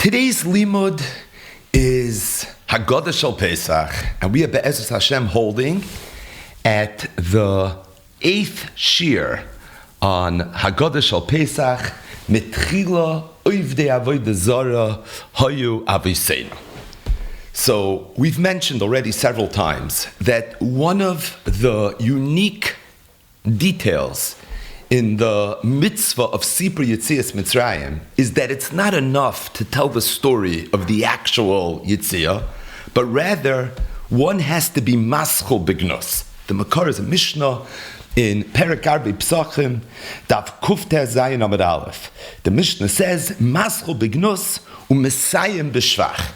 Today's limud is Haggadah Shel Pesach, and we are Be'ezus Hashem holding at the 8th shir on Haggadah Shel Pesach, Mitchila Oivdei Avodah Zara Hayu Aviseinu. So we've mentioned already several times that one of the unique details in the mitzvah of Sipur Yetzias Mitzrayim is that it's not enough to tell the story of the actual Yetziah, but rather one has to be maschol b'gnos. The Makar is a Mishnah in Perek Arbi Psachim, Daf Kufteh Zayin Amud Aleph. The Mishnah says, maschol b'gnos u'mesayim b'shvach.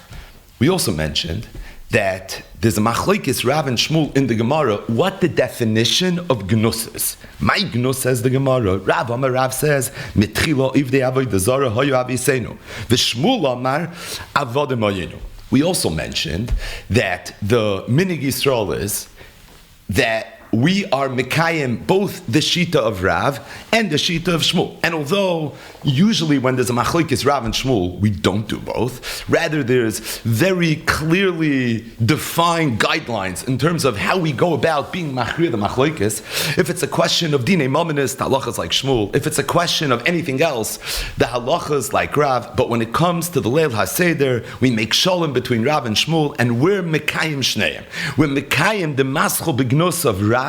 We also mentioned that there's a machlokes Rav and Shmuel in the Gemara what the definition of gnus is. My gnus, says the Gemara. Rav says mitchila ivdei avodah zara hayu aviseinu. V'Shmuel Amar avodim hayinu. We also mentioned that the minig Yisrael is that we are mekayim both the shita of Rav and the shita of Shmuel. And although usually when there's a machlokes Rav and Shmuel, we don't do both. Rather, there's very clearly defined guidelines in terms of how we go about being machrir the machlokes. If it's a question of dinei mamanis, the halachas like Shmuel. If it's a question of anything else, the halachas like Rav. But when it comes to the Leil HaSeder, we make shalom between Rav and Shmuel, and we're mekayim shneim. We're mekayim the maschol b'gnos of Rav,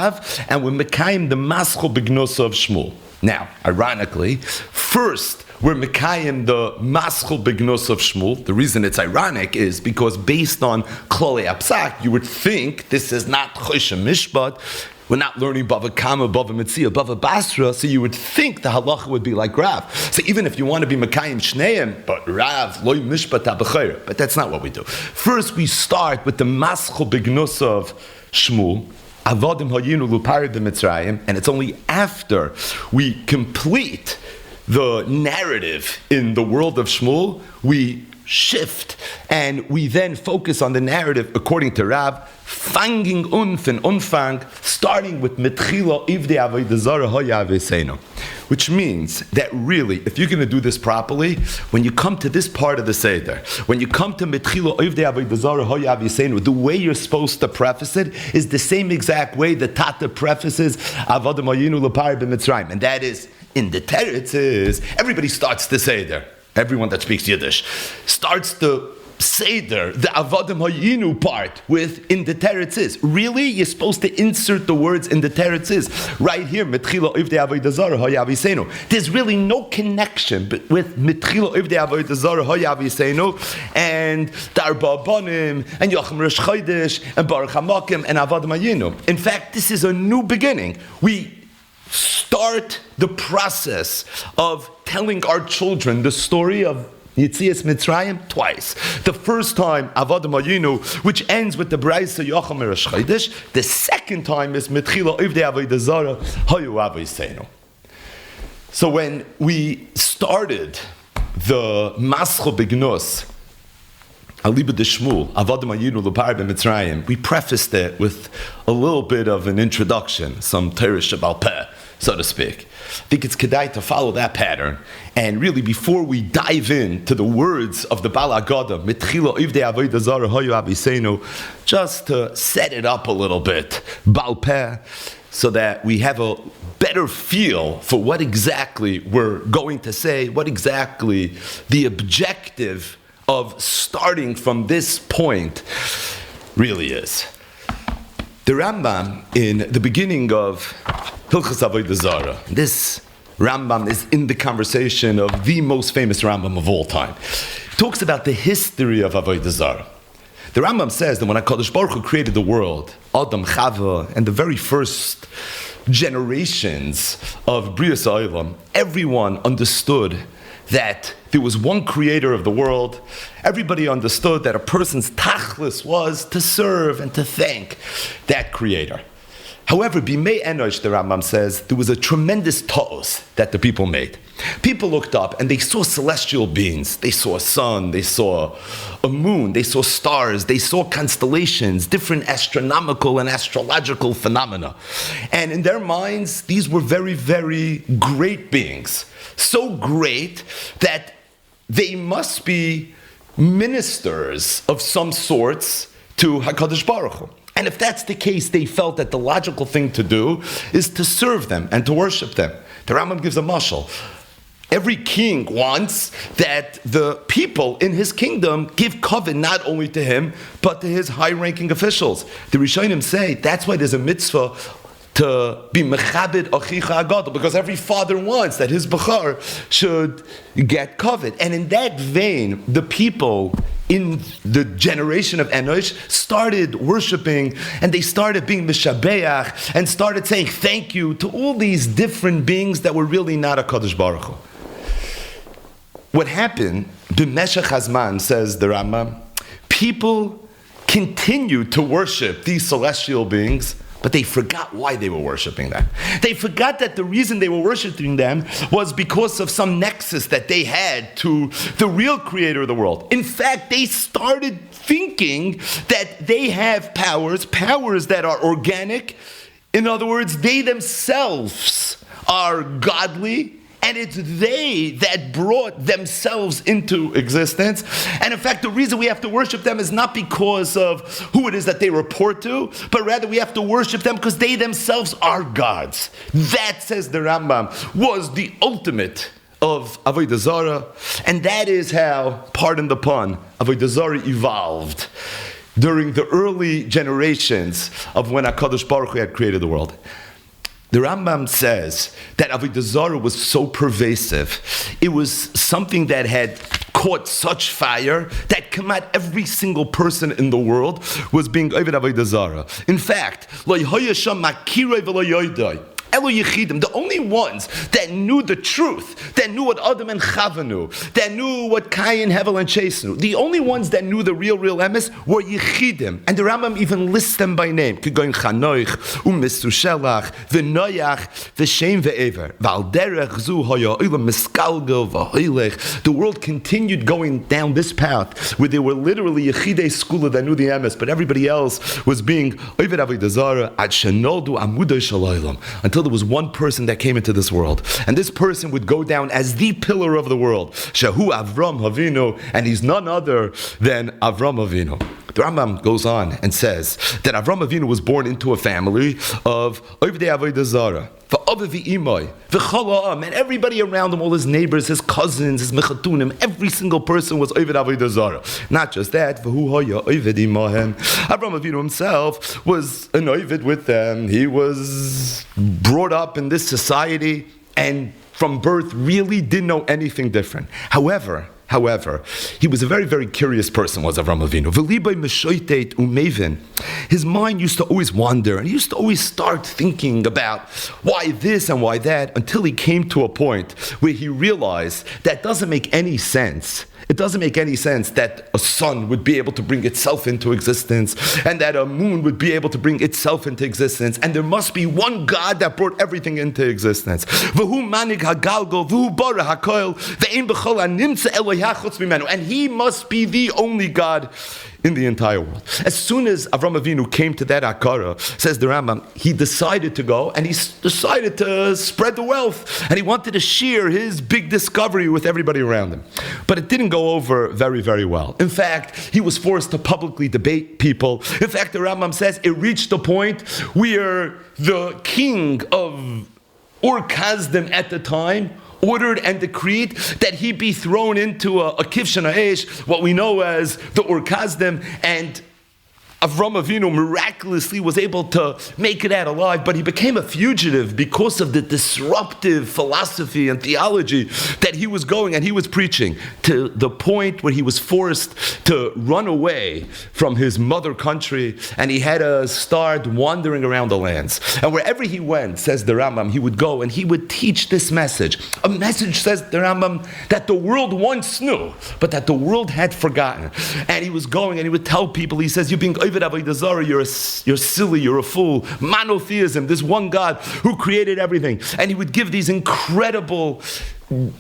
and we're mekayim the maschol b'gnos of Shmuel. Now, ironically, first we're mekayim the maschol b'gnos of Shmuel. The reason it's ironic is because based on klolei apsak, you would think this is not choshen mishpat. We're not learning Bava Kama, Bava Metzia, Bava Basra, so you would think the halacha would be like Rav. So even if you want to be Mekayim Shneim, but Rav, Loi Mishpat HaBechayr, but that's not what we do. First we start with the Maschol B'gnos of Shmuel, Avodim Hayinu Luparid Mitzrayim, and it's only after we complete the narrative in the world of Shmuel, we shift, and we then focus on the narrative according to Rav, fanging unfen unfang, starting with Mitchila Ivdei Avodah Zara Haya Aviseinu. Which means that really, if you're going to do this properly, when you come to this part of the Seder, when you come to Mitchila Ivdei Avodah Zara Haya Aviseinu, the way you're supposed to preface it is the same exact way the Tata prefaces Avodim Hayinu L'Par B'Mitzrayim, and that is, in the Teretzes, everybody starts the Seder. Everyone that speaks Yiddish starts the Seder, the Avodim Hayinu part with in the Teretzes. Really? You're supposed to insert the words in the Teretzes. Right here, Mitchila Ivdei Avodah Zara Haya Aviseinu. There's really no connection with Mitchila Ivdei Avodah Zara Haya Aviseinu and Darba Bonim and Yochem Rosh Chodesh and Baruch HaMakim and Avodim Hayinu. In fact, this is a new beginning. We start the process of telling our children the story of Yetzias Mitzrayim twice. The first time, Avodim Hayinu, which ends with the Braisa Yochem Rosh Chodesh. The second time is Mitchila Ivdei Avodah Zara Hayu Aviseinu. So when we started the Maschol B'gnos, Aliba de Shmuel, Avodim Hayinu L'Par B'Mitzrayim, we prefaced it with a little bit of an introduction, some Torah Shebal Peh, so to speak. I think it's kedai to follow that pattern. And really, before we dive into the words of the Bal Haggadah, Mitchila Ivdei Avodah Zara Hayu Aviseinu, just to set it up a little bit, Bal Peh, so that we have a better feel for what exactly we're going to say, what exactly the objective of starting from this point really is. The Rambam, in the beginning of Hilchos Avodah Zara, this Rambam is in the conversation of the most famous Rambam of all time. He talks about the history of Avodah Zara. The Rambam says that when HaKadosh Baruch Hu created the world, Adam, Chava, and the very first generations of Brias Ha'olam, everyone understood that there was one creator of the world. Everybody understood that a person's tachlis was to serve and to thank that creator. However, Bimei Enosh, the Rambam says, there was a tremendous ta'os that the people made. People looked up and they saw celestial beings. They saw a sun, they saw a moon, they saw stars, they saw constellations, different astronomical and astrological phenomena. And in their minds, these were very, very great beings. So great that they must be ministers of some sorts to HaKadosh Baruch Hu. And if that's the case, they felt that the logical thing to do is to serve them and to worship them. The Rambam gives a mashal. Every king wants that the people in his kingdom give kavod not only to him, but to his high-ranking officials. The Rishonim say that's why there's a mitzvah to be mechabed achicha agadol, because every father wants that his bachar should get kavod. And in that vein, the people in the generation of Enosh started worshiping, and they started being mishabeach, and started saying thank you to all these different beings that were really not a Kadosh Baruch Hu. What happened, b'meshech hazman, says the Rambam, people continued to worship these celestial beings, but they forgot why they were worshiping them. They forgot that the reason they were worshiping them was because of some nexus that they had to the real creator of the world. In fact, they started thinking that they have powers that are organic. In other words, they themselves are godly, and it's they that brought themselves into existence. And in fact, the reason we have to worship them is not because of who it is that they report to, but rather we have to worship them because they themselves are gods. That, says the Rambam, was the ultimate of Avodah Zarah. And that is how, pardon the pun, Avodah Zarah evolved during the early generations of when HaKadosh Baruch Hu had created the world. The Rambam says that Avodah Zarah was so pervasive, it was something that had caught such fire that every single person in the world was being Oved Avodah Zarah. In fact, lo yahayasham makirei v'lo yoydai. Elo Yechidim, the only ones that knew the truth, that knew what Adam and Chava knew, that knew what Cain, Hevel, and Chase knew, the only ones that knew the real emes were Yechidim. And the Rambam even lists them by name. Kegoin Chanoich, U'Mesushelach, V'Noyach, V'Shem Ve'ever, V'Alderech Zu Hoya Olam Miskalgo V'Hoilech. The world continued going down this path where they were literally Yechidei Skula that knew the emes, but everybody else was being Oved Avodah Zarah Ad Shenoldu Amudei Shalaylam, until there was one person that came into this world, and this person would go down as the pillar of the world, Shahu Avram Avinu, and he's none other than Avram Avinu. The Rambam goes on and says that Avram Avinu was born into a family of Ovdei Avodah Zarah, and everybody around him, all his neighbors, his cousins, his mechatunim, every single person was Oved Avodah Zarah. Not just that, Avram Avinu himself was an Oved with them. He was brought up in this society, and from birth really didn't know anything different. However, he was a very, very curious person, was Avram Avinu. His mind used to always wander, and he used to always start thinking about why this and why that, until he came to a point where he realized that doesn't make any sense. It doesn't make any sense that a sun would be able to bring itself into existence, and that a moon would be able to bring itself into existence, and there must be one God that brought everything into existence. And he must be the only God in the entire world. As soon as Avram Avinu came to that Akara, says the Rambam, he decided to go and he decided to spread the wealth, and he wanted to share his big discovery with everybody around him. But it didn't go over very, very well. In fact, he was forced to publicly debate people. In fact, the Rambam says it reached a point where the king of Ur-Kasdim at the time ordered and decreed that he be thrown into a kivshan ha'esh, what we know as the Ur-Kasdim, and Avram Avinu miraculously was able to make it out alive, but he became a fugitive because of the disruptive philosophy and theology that he was going and he was preaching, to the point where he was forced to run away from his mother country, and he had to start wandering around the lands. And wherever he went, says the Rambam, he would go and he would teach this message. A message, says the Rambam, that the world once knew, but that the world had forgotten. And he was going and he would tell people, he says, you're being Oved Avodah Zarah, you're silly, you're a fool. Monotheism, this one God who created everything. And he would give these incredible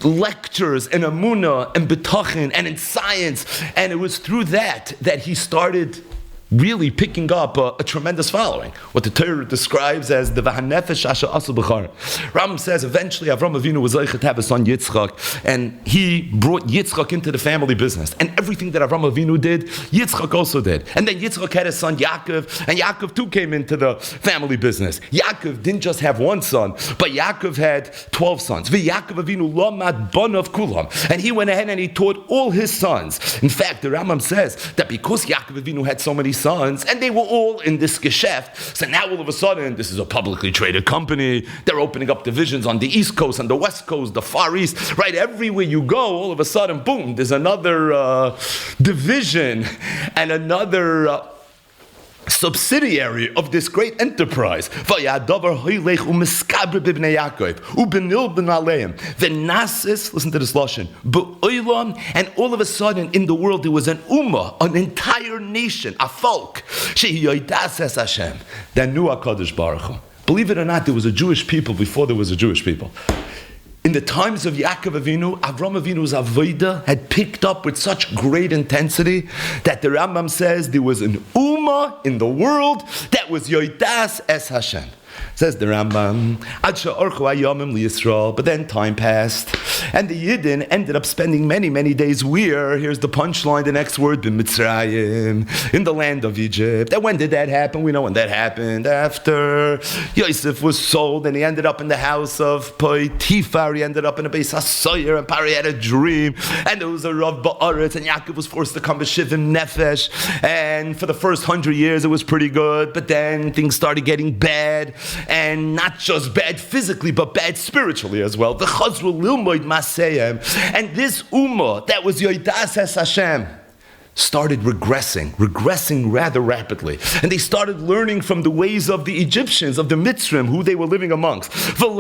lectures in Amunah and Betachin and in science. And it was through that he started really picking up a tremendous following. What the Torah describes as the Vahanefesh Asher Asu B'char. Rambam says eventually Avram Avinu was able to have a son Yitzchak, and he brought Yitzchak into the family business. And everything that Avram Avinu did, Yitzchak also did. And then Yitzchak had his son Yaakov, and Yaakov too came into the family business. Yaakov didn't just have one son, but Yaakov had 12 sons. V'Yaakov Avinu lamad banav kulam, and he went ahead and he taught all his sons. In fact, the Rambam says that because Yaakov Avinu had so many sons, and they were all in this geschäft, so now all of a sudden, this is a publicly traded company, they're opening up divisions on the East Coast, on the West Coast, the Far East, right? Everywhere you go, all of a sudden, boom, there's another division and another subsidiary of this great enterprise. Listen to this lashon. And all of a sudden in the world there was an ummah, an entire nation, a folk, that knew HaKadosh Baruch Hu. Believe it or not, there was a Jewish people before there was a Jewish people. In the times of Yaakov Avinu, Avram Avinu's avodah had picked up with such great intensity that the Rambam says there was an ummah in the world that was Yoidas es Hashem. Says the Rambam, but then time passed, and the Yidden ended up spending many, many days where, here's the punchline, the next word, B'Mitzrayim, in the land of Egypt. And when did that happen? We know when that happened. After Yosef was sold, and he ended up in the house of Potiphar, he ended up in a Beis HaSoyer, and Pari had a dream, and there was a Rav Ba'aretz, and Yaakov was forced to come b'shivim nefesh, and for the first 100 years it was pretty good, but then things started getting bad, and not just bad physically, but bad spiritually as well. The Chazru Lilmoid Maseyem, and this Ummah that was Yoidas Es Hashem started regressing rather rapidly. And they started learning from the ways of the Egyptians, of the Mitzrim, who they were living amongst. And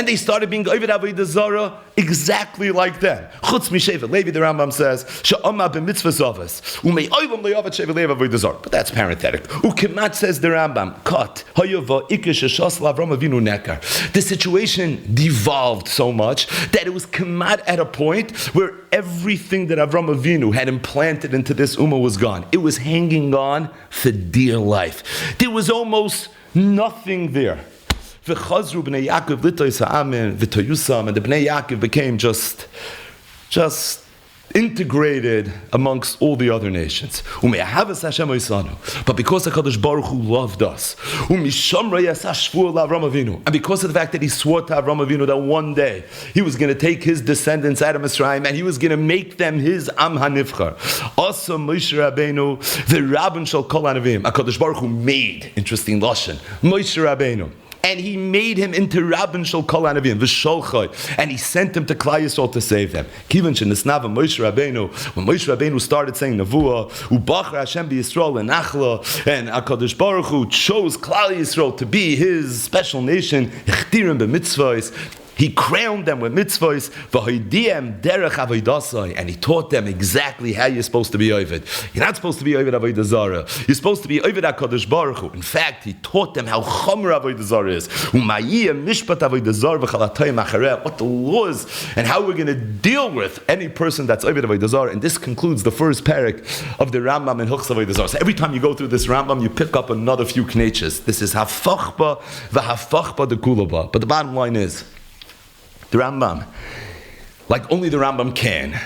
they started being Ovid Avodah Zarah exactly like them. Chutz Mishevet Levi, the Rambam says, but that's parenthetic. Ukemat, says the Rambam, the situation devolved so much that it was kemat at a point where everything that Avram Avinu had implanted into this ummah was gone. It was hanging on for dear life. There was almost nothing there. V'chazru b'nei Yaakov l'tois ha'amin v'toyusam, and the b'nei Yaakov became just integrated amongst all the other nations. But because HaKadosh Baruch Hu loved us, and because of the fact that he swore to Avram Avinu that one day he was going to take his descendants out of Mitzrayim and he was going to make them his Am HaNivchar. Also Moshe Rabbeinu, the Rabban shall kol hanavim. HaKadosh Baruch Hu made, interesting lashon, Moshe Rabbeinu, and he made him into Rabban Shel Kol Hanavim, v'Sholchai, and he sent him to Klal Yisrael to save them. Kivan shenisnava Moshe Rabbeinu, when Moshe Rabbeinu started saying Nevuah, Ubachar Hashem b'Yisrael leNachla, and HaKadosh Baruch Hu chose Klal Yisrael to be his special nation, Ichtirim b'mitzvahs. He crowned them with mitzvahs, and he taught them exactly how you're supposed to be Ovid. You're not supposed to be Ovid Avodah Zarah. You're supposed to be Ovid HaKadosh Baruch Hu. In fact, he taught them how Chomer Avodah Zarah is, what the laws and how we're going to deal with any person that's Ovid Avodah Zarah. And this concludes the first parak of the Rambam in Hilchos Avodah Zarah. So every time you go through this Rambam, you pick up another few kneches. This is hafachba v'hafachba de kulaba. But the bottom line is, the Rambam, like only the Rambam can,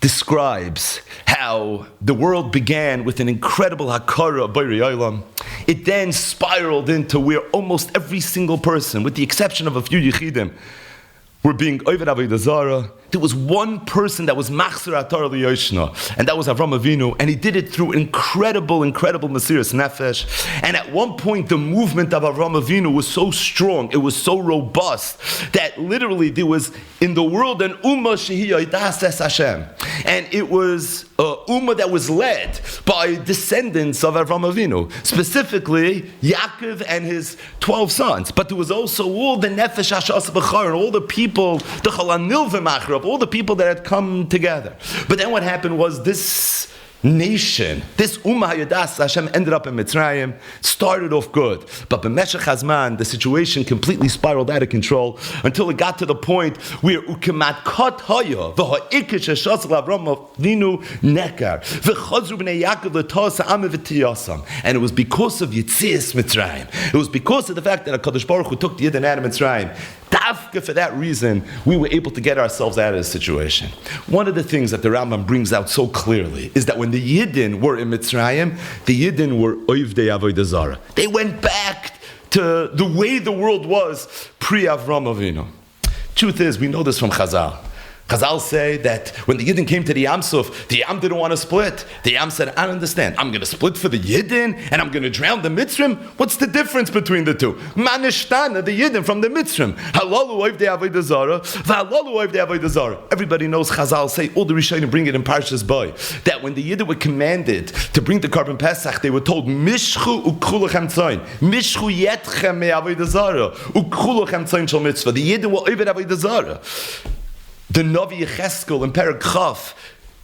describes how the world began with an incredible hakara of Borei Olam. It then spiraled into where almost every single person, with the exception of a few Yechidim, were being Ovid Avodah Zarah. There was one person that was Machzer Atar Liyoshna, and that was Avram Avinu, and he did it through incredible Mesiras Nefesh. And at one point, the movement of Avram Avinu was so strong, it was so robust, that literally there was in the world an Ummah Shehi Yoidas Es Hashem. And it was a Ummah that was led by descendants of Avram Avinu, specifically Yaakov and his 12 sons. But there was also all the Nefesh Hashas B'char, and all the people, the Chalanil V'machra, all the people that had come together. But then what happened was this nation, this Ummah Hayadas Hashem ended up in Mitzrayim, started off good, but b'meshech hazman, the situation completely spiraled out of control until it got to the point where ukemat kot haya v'ha'ikesh shasal Avram Avinu nekar v'chazru b'nei Yaakov l'tos ha'am v'tiyasam, and it was because of Yitzias Mitzrayim. It was because of the fact that HaKadosh Baruch Hu took the Yidden out of Mitzrayim. Dafka, for that reason, we were able to get ourselves out of this situation. One of the things that the Rambam brings out so clearly is that when the Yidden were in Mitzrayim, the Yidden were oivdei avodah zarah. They went back to the way the world was pre-Avram Avinu. Truth is, we know this from Chazal. Chazal say that when the Yidden came to the Yam Suf, the Yam didn't want to split. The Yam said, I don't understand. I'm going to split for the Yidden and I'm going to drown the Mitzrim? What's the difference between the two? Manishtana, the Yidden from the Mitzrim. Halalu oivdei avodah zarah, v'halalu oivdei avodah zarah. Everybody knows Chazal say, all the Rishonim bring it in Parshas Boy, that when the Yidden were commanded to bring the Karban Pesach, they were told, Mishchu ukchu lechem tzayin, Mishchu yetchem me avodah zarah, ukchu lechem tzayin shel mitzvah. The Yidden were oivdei avodah zarah. The Navi Yecheskel in Perek Chaf,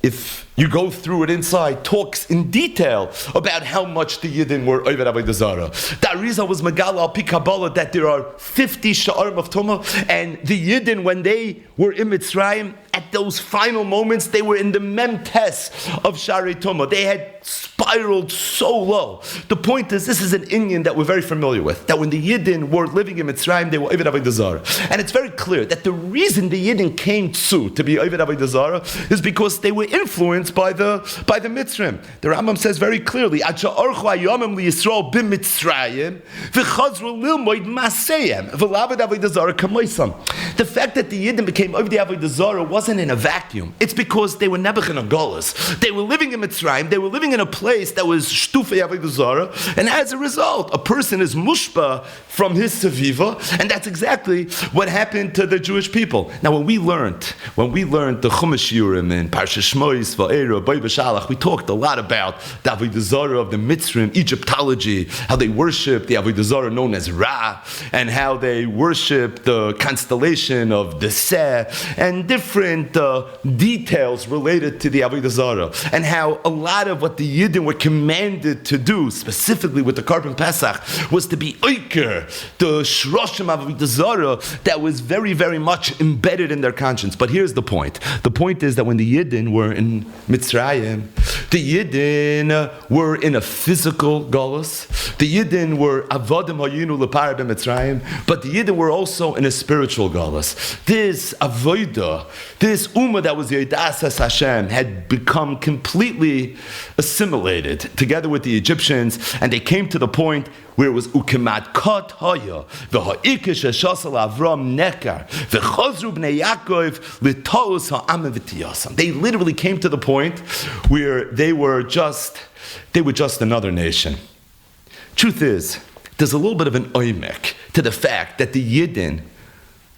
if you go through it inside, talks in detail about how much the Yidden were Oved Avodah Zarah. The Arizal was Megala al Pi Kabbalah that there are 50 Sha'arim of Tumah, and the Yidden, when they were in Mitzrayim, at those final moments, they were in the Memtes of Sharei Tumah. They had spiraled so low. The point is, this is an Inyan that we're very familiar with, that when the Yidden were living in Mitzrayim, they were Oved Avodah Zarah. And it's very clear that the reason the Yidden came to be Oved Avodah Zarah is because they were influenced by the Mitzrayim. The Rambam says very clearly, the fact that the Yidden became Ovdei Avodah Zarah wasn't in a vacuum. It's because they were Nebuchadnezzar Golas. They were living in Mitzrayim. They were living in a place that was Shtufei Avodah Zarah, and as a result, a person is mushpa from his seviva, and that's exactly what happened to the Jewish people. Now, when we learned the Chumash Yurim in Parshas Shmois, Va'era, Boi B'Shalach, we talked a lot about the Avodah Zarah of the Mitzrim, Egyptology, how they worship the Avodah Zarah known as Ra, and how they worship the constellation of the Seh, and different details related to the Avodah Zarah, and how a lot of what the Yidden were commanded to do, specifically with the Karban Pesach, was to be Oiker, the Shroshim Avodah Zarah that was very, very much embedded in their conscience. But here's the point. The point is that when the Yidden were in Mitzrayim, the Yidden were in a physical galus. The Yidden were Avodim Hayinu Lepar b'Mitzrayim, but the Yidden were also in a spiritual galus. This Avodah, this Ummah that was Yedas Hashem, had become completely assimilated together with the Egyptians, and they came to the point where it was ukemat kot haya v'ha'ikesh shasal Avram nekar v'chazru b'nei Yaakov l'tos ha'am v'tiyasam. They literally came to the point where they were just another nation. Truth is, there's a little bit of an oimek to the fact that the Yidden,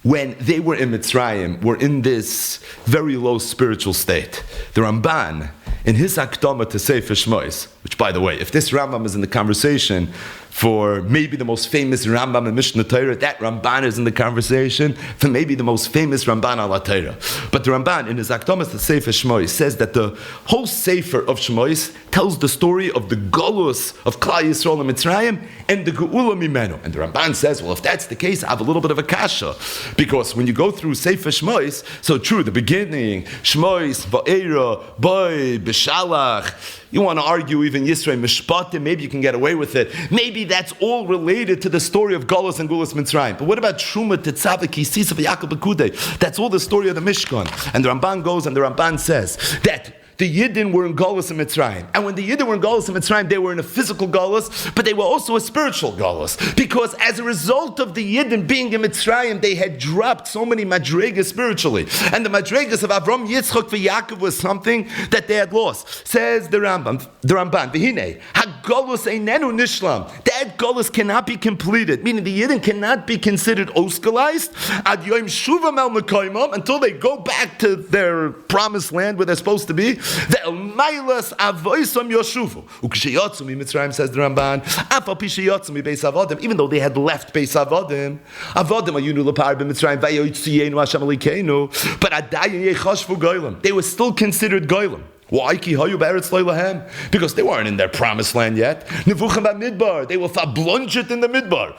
when they were in Mitzrayim, were in this very low spiritual state. The Ramban, in his Akdama to Sefer Shmois, which, by the way, if this Rambam is in the conversation for maybe the most famous Rambam in Mishnah Torah, that Ramban is in the conversation for maybe the most famous Ramban al Torah. But the Ramban, in his Akdama to Sefer Shmois, says that the whole Sefer of Shmois tells the story of the Golus of Klal Yisrael and Mitzrayim and the Geula Mimenu. And the Ramban says, well, if that's the case, I have a little bit of a kasha. Because when you go through Sefer Shmois, so true, the beginning, Shmois, Va'era, Boi, B'Shalach, you want to argue even Yisrael Mishpatim, maybe you can get away with it. Maybe that's all related to the story of Golus and Gulas Mitzrayim. But what about Truma, Tetzavik, Yisisa, Yaakov, Bekude? That's all the story of the Mishkan. And the Ramban goes and the Ramban says that the Yidden were in Golus and Mitzrayim. And when the Yidden were in Golus and Mitzrayim, they were in a physical Golus, but they were also a spiritual Golus. Because as a result of the Yidden being in Mitzrayim, they had dropped so many Madregas spiritually. And the Madregas of Avram, Yitzchak, and Yaakov was something that they had lost. Says the Ramban, V'hinei, ha-Golus einenu nishlam. That Golus cannot be completed, meaning the Yidden cannot be considered oskalized ad yom shuvam el mekoymam, until they go back to their promised land where they're supposed to be. The Elmailas Avoisam Yoshuvu. Ukshiyotsu Mitzrayim, says the Ramban, Afal Pishiyotsu mi Beis Avodim, even though they had left Beis Avodim, Avodim Ayunu Lepar b'Mitzrayim, Vayotziyenu Hashem Elokeinu, but Adayin Yechashvu Goyim. They were still considered Goyim. Why? Because they weren't in their promised land yet. They were fablunget in the midbar.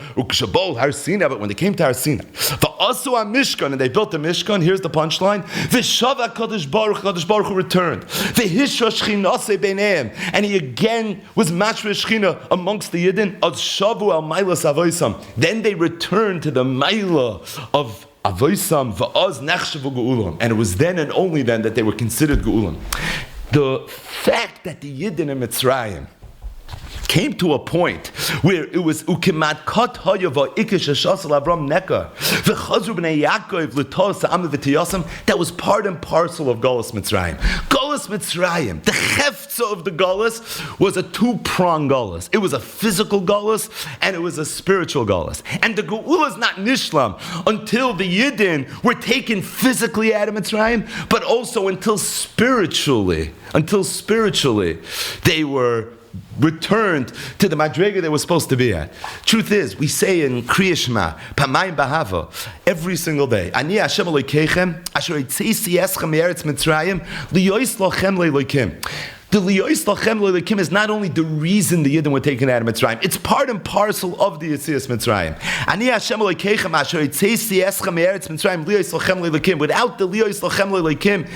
But when they came to Har Sinai, and they built the Mishkan, here's the punchline. Kadosh Baruch Hu returned. And he again was mashra Shechina amongst the Yidden. Then they returned to the Maila of Avoisam va'az nechshavu geulam, and it was then and only then that they were considered geulam. The fact that the Yidden in Mitzrayim came to a point where it was ukemat kat hayava ikish shasal Avram neka v'chazru b'nei Yaakov l'tos ha'am v'tiyasam, that was part and parcel of Galus Mitzrayim. Galus Mitzrayim, the hefza of the Galus was a two-pronged Galus. It was a physical Galus and it was a spiritual Galus. And the Geula is not nishlam until the Yidden were taken physically out of Mitzrayim, but also until spiritually they were returned to the madrega they were supposed to be at. Truth is, we say in Kriya Shema, Pamayim Bahava, every single day, Ani Hashem Elokeichem, Asher Yitzisi Eschem Me'eretz Mitzrayim, Liyois Lochem Le'Elokim. The Liyois Lochem Le'Elokim is not only the reason the Yidden were taken out of Mitzrayim, it's part and parcel of the Yetzias Mitzrayim. Ani Hashem Elokeichem, Asher Yitzisi Eschem Me'eretz Mitzrayim, Liyois Lochem Le'Elokim. Without the Liyois Lochem Le'Elokim,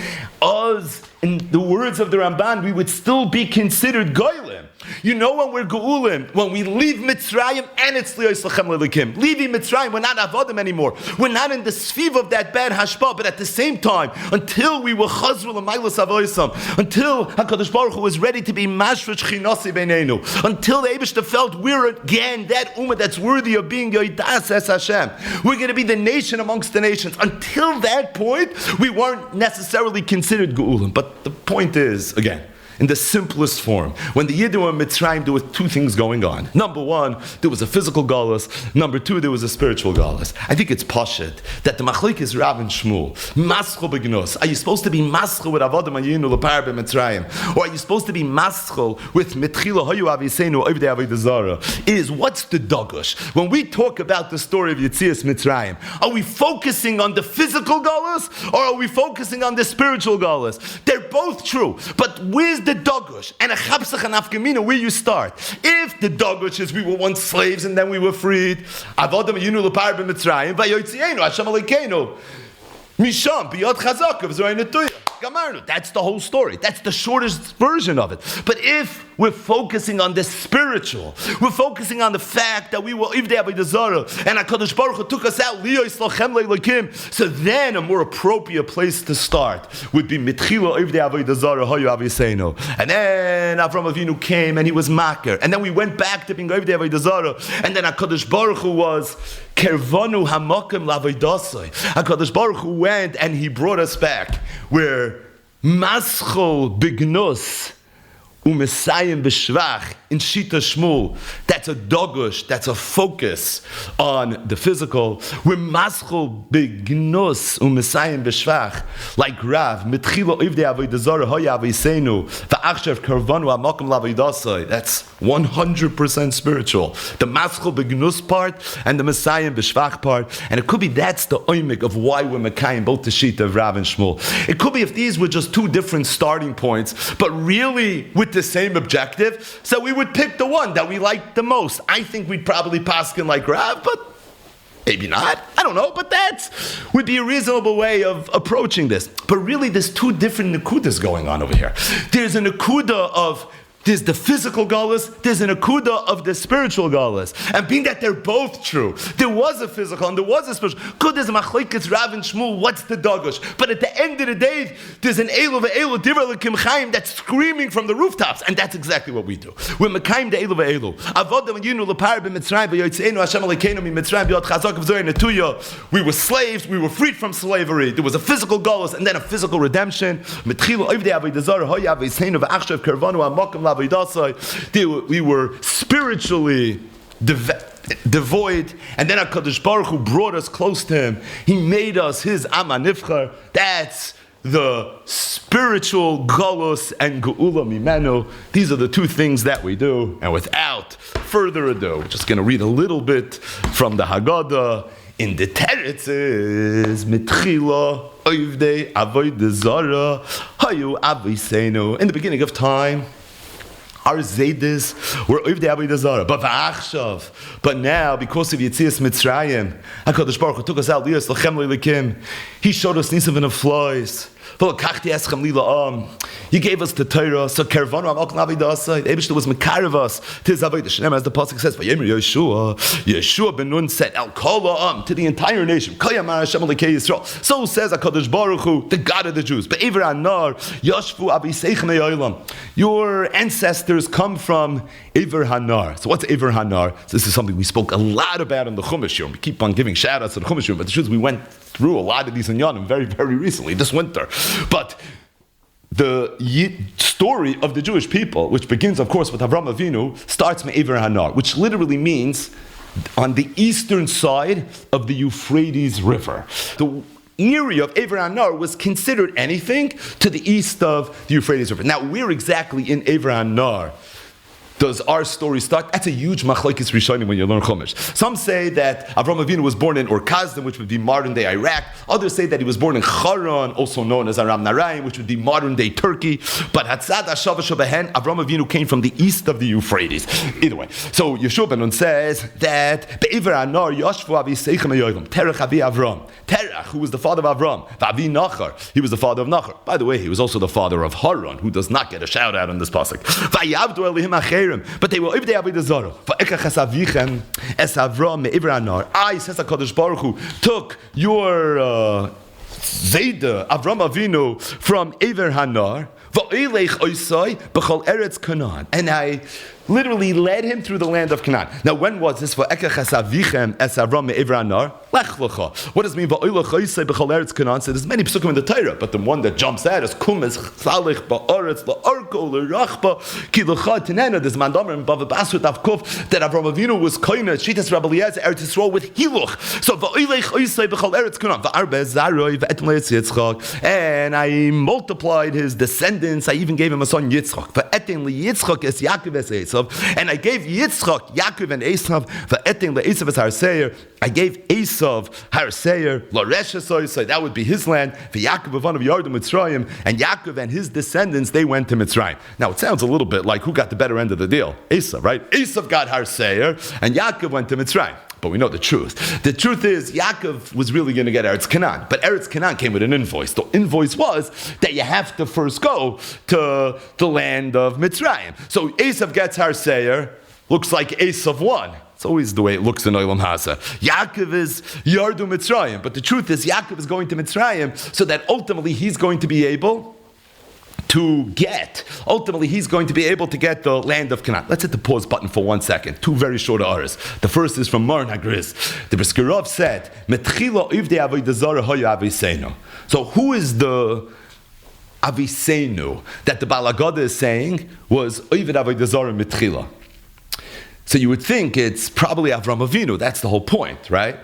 us, in the words of the Ramban, we would still be considered goyim. You know, when we're geulim, when we leave Mitzrayim, and it's Liyois Lachem Le'Elokim. Leaving Mitzrayim, we're not avodim anymore. We're not in the sviv of that bad hashpah, but at the same time, until we were chazru l'maylos avoisam, until HaKadosh Baruch Hu was ready to be mashra Shechinasi beinenu, until the Eibishter felt we're again that ummah that's worthy of being Yoidas Es Hashem. We're going to be the nation amongst the nations. Until that point, we weren't necessarily considered geulim. But the point is, again, in the simplest form, when the Yidden were in Mitzrayim, there were two things going on. Number one, there was a physical galus. Number two, there was a spiritual galus. I think it's pashut that the machlok is Rav and Shmuel. Maschol begnos. Are you supposed to be maschol with avodim ayinu lepar b'Mitzrayim, or are you supposed to be maschol with mitchila hayu aviseinu ovdei avodah zara? Is what's the dagush? When we talk about the story of Yetzias Mitzrayim, are we focusing on the physical galus, or are we focusing on the spiritual galus? They're both true, but where's the dagush and a chapsach and afkamina, where you start? If the dagush is we were once slaves and then we were freed, avodim yinu lepar b'Mitzrayim vayotzienu Hashem Elokeinu misham biyad chazak of zraynetuya gamarnu. That's the whole story. That's the shortest version of it. But if we're focusing on the spiritual, we're focusing on the fact that we were Ivdei Avodah Zarah and HaKadosh Baruch Hu took us out, Liyois Lochem Le'Elokim. So then a more appropriate place to start would be Mitchila Ivdei Avodah Zarah Hayu Aviseinu. And then Avram Avinu came and he was Makir. And then we went back to being Ivdei Avodah Zarah. And then HaKadosh Baruch Hu was Kervanu Hamakim L'Avodah. HaKadosh Baruch Hu went and he brought us back where Maschol Bignus Umesayim b'shvach in Shita Shmuel. That's a dogush, that's a focus on the physical. We're maschol b'gnus umesayim b'shvach, like Rav, mitchila ivdei avodah zarah hoya aviseinu, va'achshav karvanu ha'makom l'avodah. That's 100% spiritual. The maschol b'gnus part and the mesayim b'shvach part. And it could be that's the oimik of why we're mekayim, both the Shita of Rav and Shmuel. It could be if these were just two different starting points, but really with the same objective, so we would pick the one that we liked the most. I think we'd probably paskin like Rav, but maybe not. I don't know, but that would be a reasonable way of approaching this. But really, there's two different nakudas going on over here. There's a nakuda of there's the physical galus, there's an akuda of the spiritual galus. And being that they're both true, there was a physical and there was a spiritual. Good, there's a machlekes Rav and Shmuel, what's the dagush? But at the end of the day, there's an elu ve'elu divrei l'kim chaim that's screaming from the rooftops. And that's exactly what we do. We're mekayim the elu ve'elu. Avodah yinu l'par b'Mitzrayim v'yotzenu Hashem Elokeinu miMitzrayim b'yad chazak v'zoy netuya. We were slaves, we were freed from slavery. There was a physical galus and then a physical redemption. Mitchilu ovdei avodah zarah hoya v'yiseinu v'achshav karvanu ha'makom we were spiritually devoid, and then HaKadosh Baruch Hu brought us close to Him. He made us His Am HaNivchar. That's the spiritual galus and geula mimenu. These are the two things that we do. And without further ado, we're just going to read a little bit from the Haggadah in the teretzes, mitchila, oivdei, avodah zara, hayu aviseinu. In the beginning of time, our Zaydis were oivdei avodah zara. But now, because of Yetzias Mitzrayim, HaKadosh Baruch Hu took us out, Lias Lachem Le'Lekim. He showed us Nisav and flies. You gave us the Torah, so Kervanu Amal Knavi Dasai. The Eibishter was Mekarev us to his Avodah Shem, as the pasuk says. Vayemer Yeshua ben Nun said, El Kol to the entire nation. Kayamar Hashem Lekei Yisrael. So says HaKadosh Baruch Hu, the God of the Jews. Be'ever Anar Yashvu Aviseichem Me'olam. Your ancestors come from Ever Hanar. So what's Ever Hanar? So this is something we spoke a lot about in the Chumash Yom. We keep on giving shout outs to the Chumash Yom, but the truth is we went through a lot of these in Yonim very, very recently, this winter. But the story of the Jewish people, which begins, of course, with Avram Avinu, starts Me'ever Hanar, which literally means on the eastern side of the Euphrates River. The area of Ever Hanar was considered anything to the east of the Euphrates River. Now, where exactly in Ever Hanar does our story start? That's a huge machlokes rishonim when you learn Chumash. Some say that Avram Avinu was born in Ur-Kasdim, which would be modern-day Iraq. Others say that he was born in Haran, also known as Aram Narayan, which would be modern-day Turkey. But Hatzad Hashava Shabehen, Avram Avinu came from the east of the Euphrates. Either way. So Yeshua ben Nun says that Be'ever Hanar Yashvu Aviseichem Me'olam. Terach Avi Avram. Terach, who was the father of Avram. V'Avi Nachar, he was the father of Nachar. By the way, he was also the father of Haran, who does not get a shout out in this pasuk. V'Yavdu Elihim Acherim. But they were oivdei avodah zara. Va'ekach Avichem es Avram me'ever Hanar. I, says HaKadosh Baruch Hu, took your Zayda, Avram Avinu, from Ever Hanar, va'ilech oisai b'chol eretz Canaan. And I literally led him through the land of Canaan. Now, when was this? Va'ekach Avichem es Avram me'ever Hanar. Lech lecha. What does it mean? Va'ilech oisai b'chol eretz Canaan. So there's many psukim in the Torah, but the one that jumps out is kumes chalech ba'aretz la'arko l'rachba ki l'cha tenena. There's mandamer in Bava Basra Tavkuf that Avram Avinu was koina shitas Rabbi Eliezer Eretz Yisrael with hiluch. So va'ilech oisai b'chol eretz Canaan. Va'arbe zaroi va'etem le'etz Yitzchak. And I multiplied his descendants. I even gave him a son Yitzchak. Va'etem le'Yitzchak es Yaakov es Esav. And I gave Yitzchak, Yaakov and Esav. Va'etem le'Esav es Har Seir. I gave Esav Har Seir. L'Resh Esoy. That would be his land. V'Yaakov avon of Yardu Mitzrayim. And Yaakov and his descendants, they went to Mitzrayim. Now it sounds a little bit like who got the better end of the deal? Esav, right? Esav got Har Seir, and Yaakov went to Mitzrayim. But we know the truth. The truth is, Yaakov was really going to get Eretz Canaan. But Eretz Canaan came with an invoice. The invoice was that you have to first go to the land of Mitzrayim. So Esav gets Har Seir. Looks like Esav won. It's always the way it looks in Olam Hasa. Yaakov is Yardu Mitzrayim. But the truth is, Yaakov is going to Mitzrayim so that ultimately he's going to be able to get the land of Canaan. Let's hit the pause button for 1 second. Two very short hours. The first is from Maran HaGriz. The Brisker Rav said, Metchila ivdei avodah zara hoya aviseinu. So who is the aviseinu that the Baal Haggadah is saying was ivdei avodah zara metchila? So you would think it's probably Avram Avinu. That's the whole point, right?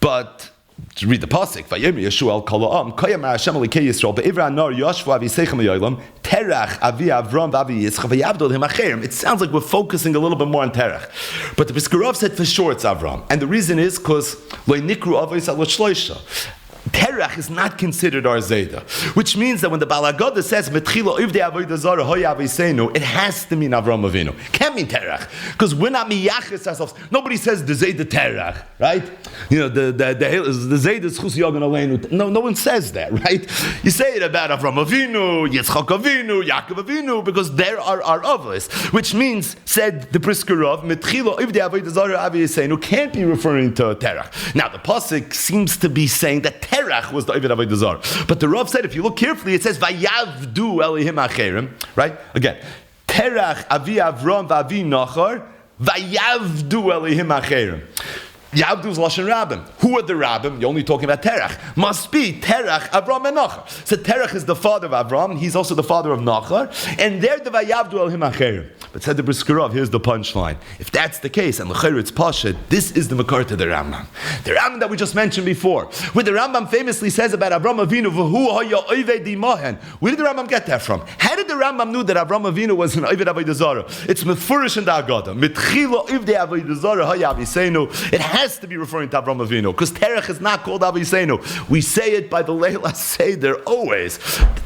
But to read the pasuk, Vayemer Yeshua el kol ha'am, Kayamar Hashem Lekei Yisrael, Be'ever Hanar Yashvu Aviseichem Me'olam, Terach Avi Avram V'Avi Yitzchak V'Yavdu Elihim Acherim. It sounds like we're focusing a little bit more on Terach, but the Brisker Rav said for sure it's Avram, and the reason is because Lo Nikru Avos Al Shloisha. Terach is not considered our Zayda, which means that when the Baal Haggadah says Metchila ivdei avodah zara hoya aviseinu, it has to mean Avram Avinu. Can't mean Terach, because we're not miyachis ourselves. Nobody says the Zayda Terach, right? You know the Zayda is Chus Yogan Aleinu. No one says that, right? You say it about Avram Avinu, Yitzchak Avinu, Yaakov Avinu, because there are our avos, which means, said the Brisker Rav, Metchila ivdei avodah zara aviseinu can't be referring to Terach. Now the pasuk seems to be saying that Terach was the Oived Avodah Zarah. But the Rav said, if you look carefully, it says, Vayavdu Elihim Acherim, right? Again, Terach Avi Avram V'Avi Nachar, Vayavdu Elihim Acherim. Yavdu is Lashon Rabbim. Who are the Rabbim? You're only talking about Terach. Must be Terach, Avram, and Nachar. So Terach is the father of Avram. He's also the father of Nachar. And they're the Vayavdu Elihim Acherim. But said the Brisker Rav, here's the punchline. If that's the case, and l'chayr it's Pasha, this is the Makar to the Rambam. The Rambam that we just mentioned before. Where the Rambam famously says about Avram Avinu, V'hu haya oivei dimahen. Where did the Rambam get that from? How did the Rambam knew that Avram Avinu was an Oived Avodah Zarah? It's mefurish in the Haggadah. Mitchila Ivdei Avodah Zarah Haya Aviseinu. It has to be referring to Avram Avinu because Terech is not called Aviseinu. We say it by the Leila Seder always.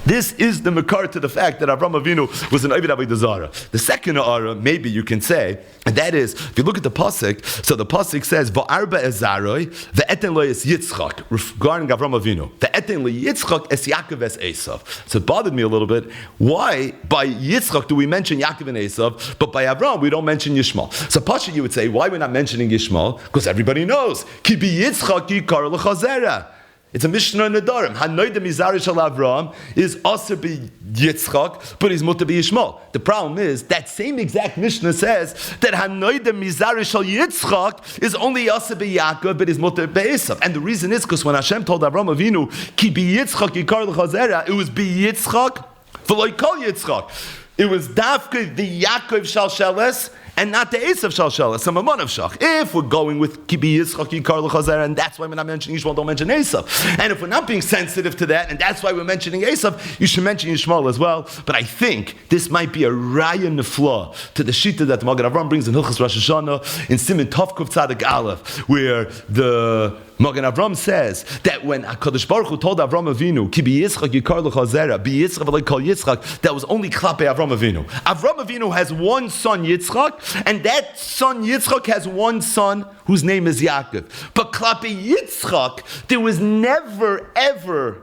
This is the makar to the fact that Avram Avinu was an Oived Avodah Zarah. The second ara, maybe you can say, and that is, if you look at the pasuk, so the pasuk says, "Va'arba ezaroi ve'eten lo es Yitzchak," regarding Avram Avinu. Ve'eten lo Yitzchak es Yaakov es Esav. So it bothered me a little bit. Why by Yitzchak do we mention Yaakov and Esav, but by Avram we don't mention Yishmael? So Pasha, you would say, why we're not mentioning Yishmael? Because everybody knows, Ki bi Yitzchak yikar l'chazera. It's a Mishnah in the Darim. Hanoida mizari shel Avram is aser be Yitzchak, but he's mutar be Yishmael. The problem is that same exact Mishnah says that Hanoida mizari shel Yitzchak is only aser be Yaakov, but he's mutar be Esav. And the reason is because when Hashem told Avram Avinu, Ki bi Yitzchak yikar l'chazera, it was be Yitzchak v'lo kol Yitzchak. It was Dafke the Yaakov Shalsheles and not the Esav Shalsheles, some amount of Shach. If we're going with Kibi Yitzchak Yikar l'Chazer, and that's why we're not mentioning Yishmael, don't mention Esav. And if we're not being sensitive to that, and that's why we're mentioning Esav, you should mention Yishmael as well. But I think this might be a Raya Nefla to the Shita that Magen Avram brings in Hilchos Rosh Hashanah in Siman Tov Kuf Tzadik Aleph, where the Magen Avram says that when HaKadosh Baruch Hu told Avram Avinu, Ki bi Yitzchak yikar l'chazera, bi Yitzchak v'lo kol Yitzchak, that was only klape Avram Avinu. Avram Avinu has one son Yitzchak, and that son Yitzchak has one son whose name is Yaakov. But klape Yitzchak, there was never ever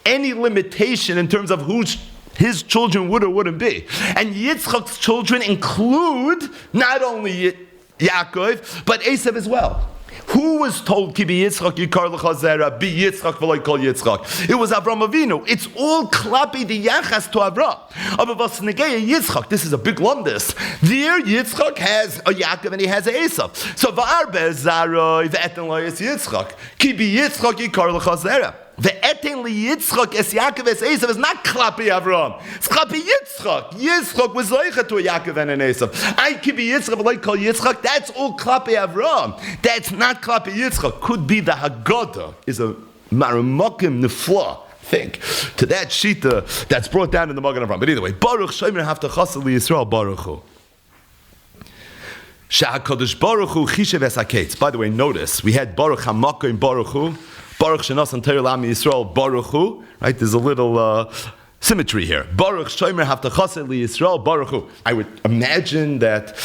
any limitation in terms of whose his children would or wouldn't be. And Yitzchak's children include not only Yaakov, but Esav as well. Who was told Ki bi Yitzchak yikar l'chazera, bi Yitzchak v'lo kol Yitzchak? It was Avram Avinu. It's all klapi the yachas to Avram. Aber was negei Yitzchak? This is a big lumdus. There Yitzchak has a Yaakov and he has a Esav. So va'arbe zaroi ve'eten lo es Yitzchak. Ki bi Yitzchak yikar l'chazera. Ve'eten li Yitzchak es Yaakov es Esav is not klapi Avram. It's klapi Yitzchak. Yitzchak was leicha to a Yaakov and an Esav. I ki bi Yitzchak v'lo kol Yitzchak. That's all klapi Avram. That's not klapi Yitzchak. Could be the Haggadah is a maramokim nefla. Think to that shita that's brought down in the Magen Avram. But either way, Baruch Shomer Haftachas Yisrael Baruch Hu. Sha'akadosh Baruch Hu Chishev es haketz. By the way, notice we had Baruch Hamakim Baruch Hu. Baruch Shenas and Torah L'Am Yisrael Baruch Hu. Right, there's a little symmetry here. Baruch Shomer Haftachas Yisrael Baruch Hu. I would imagine that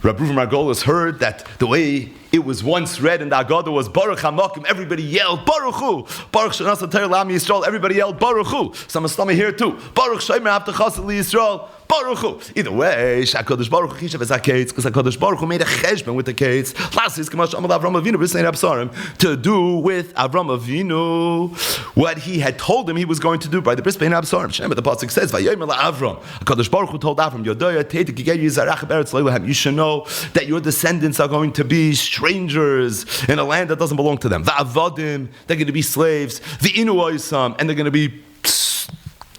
Rabbi Reuven Margolis heard that the way it was once read in the Haggadah was Baruch Hamakim. Everybody yelled Baruch Hu. Baruch Shenas and Torah L'Am Yisrael. Everybody yelled Baruch Hu. So I'm stomach here too. Baruch Shomer Haftachas Yisrael Baruch Hu. Either way, HaKadosh Baruch Hu Chishav es haketz, because HaKadosh Baruch Hu made a cheshbon with the kates. Last is Kamash Amal Avram Avinu b'Snei Absarim to do with Avram Avinu what he had told him he was going to do by the Bris Bein Absarim. Shem, the pasuk says, "Vayomer LaAvram." HaKadosh Baruch Hu told Avram, "Yodoya Teitik Yigei Yizarach Be'eretz Leilahem." You should know that your descendants are going to be strangers in a land that doesn't belong to them. Va'avadim, they're going to be slaves. V'inu oisam, and they're going to be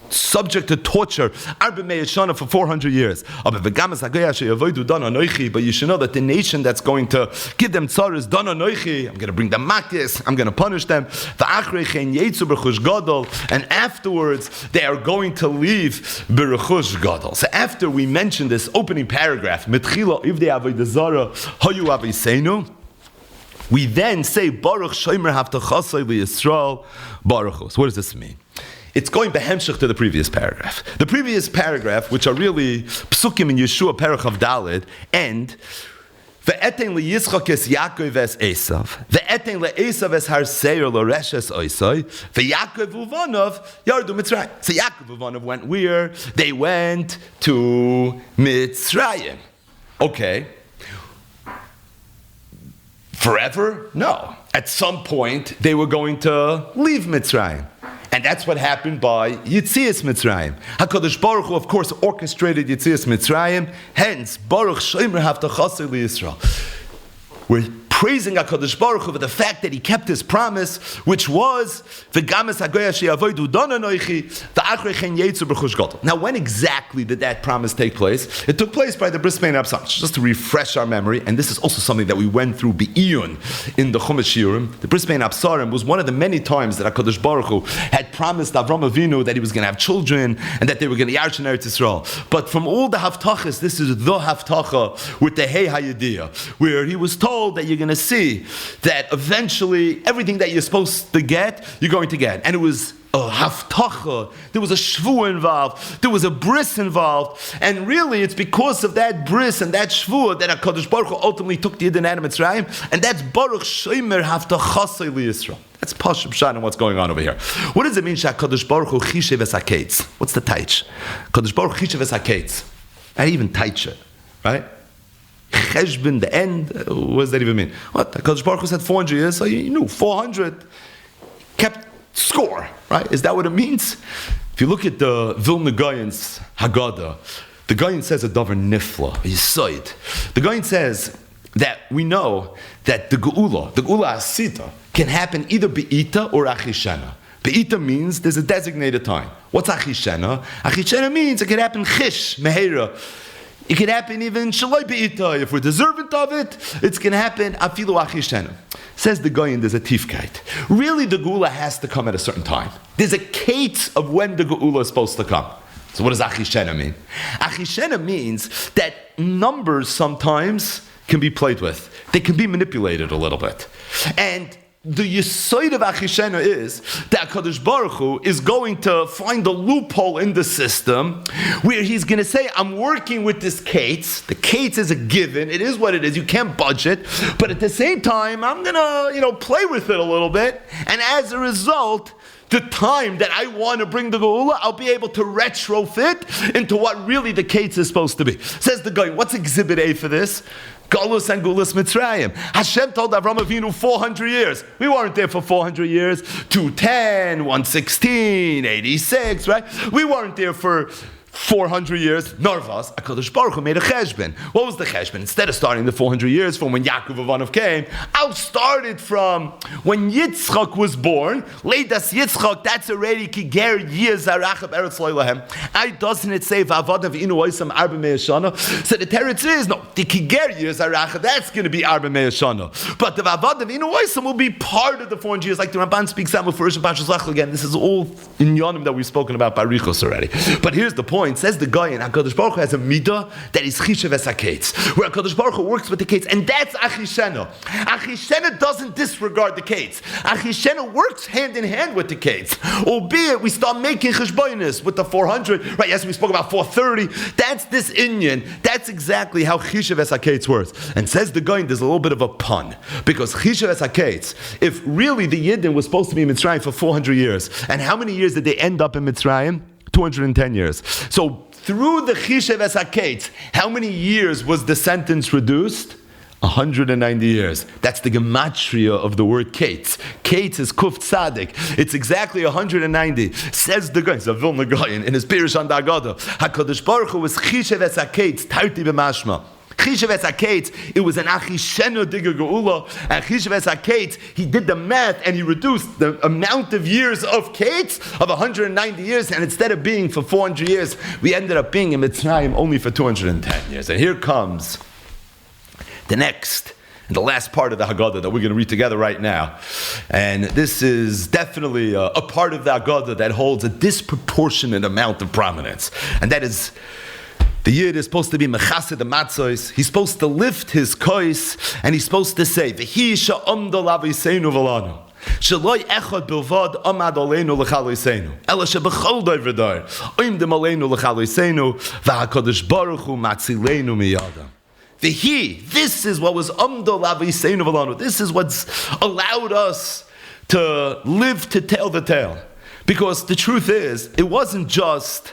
subject to torture for 400 years. But you should know that the nation that's going to give them tzar is I'm going to bring them makis, I'm going to punish them. And afterwards they are going to leave b'rechush gadol. So after we mention this opening paragraph, we then say Baruch Shomer Haftachasai Yisrael Baruch Hu. So what does this mean? It's going behemshich to the previous paragraph. The previous paragraph, which are really psukim in Yeshua Perach of Daled, and ve'eten liYitzchak es Yaakov es Esav, ve'eten leEsav es Har Seir l'Reshes Oisai, ve'Yaakov uvanov yardu Mitzrayim. So Yaakov uvanov went where? They went to Mitzrayim. Okay. Forever? No. At some point, they were going to leave Mitzrayim. And that's what happened by Yitzias Mitzrayim. HaKadosh Baruch Hu, of course, orchestrated Yitzias Mitzrayim. Hence, Baruch Shomer Haftachasei Yisrael. We're praising HaKadosh Baruch Hu for the fact that he kept his promise, which was, now when exactly did that promise take place? It took place by the Bris Bein Absarim. Just to refresh our memory, and this is also something that we went through Be'iyun in the Chumash Shiurim. The Bris Bein Absarim was one of the many times that HaKadosh Baruch Hu had promised Avram Avinu that he was going to have children and that they were going to Yarsh in Eretz Yisrael. But from all the Haftachas, this is the Haftacha with the Hey Hayediyah, where he was told that you're going to see that eventually everything that you're supposed to get, you're going to get. And it was a haftacha, there was a shvuah involved, there was a bris involved, and really it's because of that bris and that shvuah that HaKadosh Baruch Hu ultimately took the Yidden out of Mitzrayim, and that's Baruch Shomer Haftachasei Liyisrael. That's Pashut Pshat and what's going on over here. What does it mean, HaKadosh Baruch Hu Chishev Es HaKetz? What's the taich? HaKadosh Baruch Hu Chishev Es HaKetz. I even taich it, right? Cheshbon, the end, what does that even mean? What? HaKadosh Baruch Hu said 400 years, so you knew 400 kept score, right? Is that what it means? If you look at the Vilna Gaon's Haggadah, the Gaon says a davar nifla, a yisoid. The Gaon says that we know that the Geula Asita, can happen either Be'ita or Achishena. Be'ita means there's a designated time. What's Achishena? Achishena means it can happen Chish, Meheira. It can happen even Shaloi Be'ita. If we're deserving of it, it's going to happen Afilu Achishena. Says the Goyin, there's a tifkite. Really, the Geula has to come at a certain time. There's a kate of when the Geula is supposed to come. So what does Achishena mean? Achishena means that numbers sometimes can be played with. They can be manipulated a little bit. And the yisoid of Achishena is that HaKadosh Baruch Hu is going to find a loophole in the system where he's going to say, I'm working with this kates. The kates is a given. It is what it is. You can't budget. But at the same time, I'm going to, play with it a little bit. And as a result, the time that I want to bring the Geula, I'll be able to retrofit into what really the kates is supposed to be. Says the guy, what's Exhibit A for this? Galus and Gulas Mitzrayim. Hashem told Avram Avinu 400 years. We weren't there for 400 years. 210, 116, 86, right? We weren't there for 400 years. Narvas, HaKadosh Baruch Hu made a cheshbon. What was the cheshbon? Instead of starting the 400 years from when Yaakov Avanav came, I'll start it from when Yitzchak was born. Leidas Yitzchak, that's already Kiger Yez Arachab Eretz Loilahem. I doesn't it say V'avadav Inu Oisam Arba Me'ashana? So the teretz is, no, the Kiger Yez Arachab, that's going to be Arba Me'ashana. But the V'avadav Inu Oisam will be part of the 400 years, like the Ramban speaks out for Rishon Pashas Lach again. This is all in Yonim that we've spoken about by Richos already. But here's the point. Says the guy in HaKadosh Baruch Hu has a midah that is Chishev Es HaKetz, where HaKadosh Baruch Hu works with the kates, and that's Achishena. Achishena doesn't disregard the kates. Achishena works hand in hand with the kates. Albeit we start making cheshbonis with the 400. Right? Yes, we spoke about 430. That's this inyan. That's exactly how Chishev Es HaKetz works. And says the guy, there's a little bit of a pun because Chishev Es HaKetz, if really the Yidden was supposed to be in Mitzrayim for 400 years, and how many years did they end up in Mitzrayim? 210 years. So through the Chishev Es HaKetz, how many years was the sentence reduced? 190 years. That's the gematria of the word Kates. Kates is Kuf Tzadik. It's exactly 190. Says the guy, Vilna Gaon, in his Pirush on the Haggadah, HaKadosh Baruch Hu was Chishev Es HaKetz, Tarti b'mashma. Chishev Es HaKetz, it was an Achishena Diga Geula, and Chishev Es HaKetz, he did the math and he reduced the amount of years of Kates of 190 years, and instead of being for 400 years, we ended up being in Mitzrayim only for 210 years. And here comes the next and the last part of the Haggadah that we're going to read together right now. And this is definitely a part of the Haggadah that holds a disproportionate amount of prominence, and that is the Yid is supposed to be mechased the matzos. He's supposed to lift his kois, and he's supposed to say, "V'hi she'amda laviseinu v'lanu, sheloi echad bilvad amad aleinu l'chaloseinu, ela shebechol dover dar, oimdim aleinu l'chaloseinu, v'hakadosh baruch hu matzileinu miyadam." This is what was amda laviseinu v'lanu. This is what's allowed us to live to tell the tale. Because the truth is, it wasn't just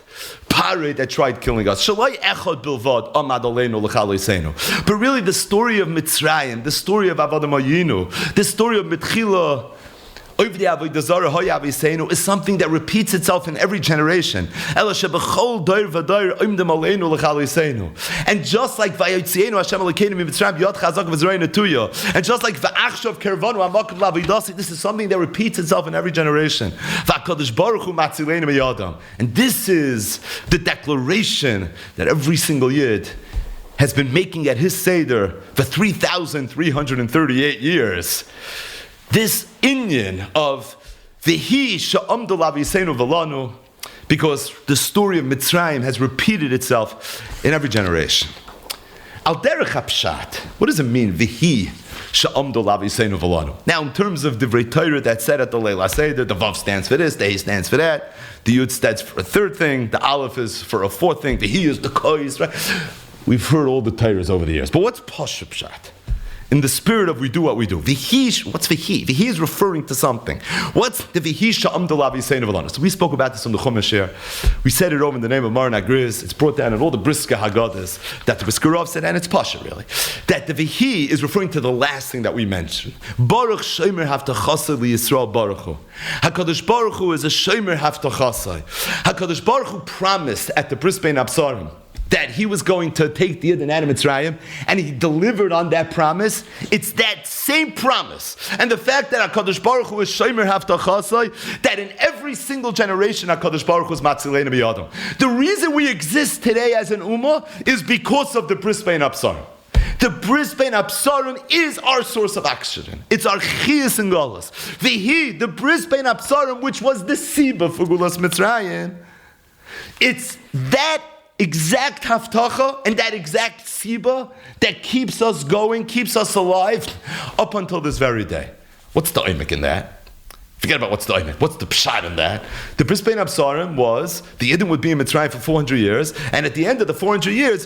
Pare that tried killing us. Shalai echad bilvad amad aleinu l'chaloseinu. But really the story of Mitzrayim, the story of Avodah Mayinu, the story of Mitchila is something that repeats itself in every generation. And just like this is something that repeats itself in every generation. And this is the declaration that every single Yid has been making at his Seder for 3,338 years. This inyan of V'hi she'amdu l'Aviseinu v'lanu, because the story of Mitzrayim has repeated itself in every generation. Al derech hapshat, what does it mean, V'hi she'amdu l'Aviseinu v'lanu? Now, in terms of the Divrei Torah that said at the Leila Seder, the Vav stands for this, the He stands for that, the Yud stands for a third thing, the Aleph is for a fourth thing, the He is the Kois, right? We've heard all the Torahs over the years. But what's Pashup Pshat? In the spirit of we do what we do. V'hi, what's V'hi? V'hi is referring to something. What's the V'hi she'amdu l'Aviseinu v'lanu? So we spoke about this on the Chumash here. We said it over in the name of Maran Agriz. It's brought down in all the Briska Haggadahs that the Briska Rav said, and it's Pasha really. That the V'hi is referring to the last thing that we mentioned. Baruch Shomer Haftachasai liYisrael Baruch Hu. HaKadosh Baruch Hu is a Shomer Haftachasai. HaKadosh Baruch Hu promised at the Bris Bein Absarim that he was going to take the Yid and Adam Mitzrayim, and he delivered on that promise. It's that same promise. And the fact that HaKadosh Baruch Hu is Shomer Haftachasai, that in every single generation HaKadosh Baruch Hu is Matzileinu B'Yadam. The reason we exist today as an Ummah is because of the Bris Bein Absarim. The Bris Bein Absarim is our source of oxygen. It's our Chiyas and Golas. The Bris Bein Absarim, which was the Siba for Gulas Mitzrayim, it's that exact haftacha and that exact siba that keeps us going, keeps us alive up until this very day. What's the oimik in that? Forget about what's the oimik. What's the pshat in that? The Bris Bein Absarim was the Yidden would be in Mitzrayim for 400 years, and at the end of the 400 years,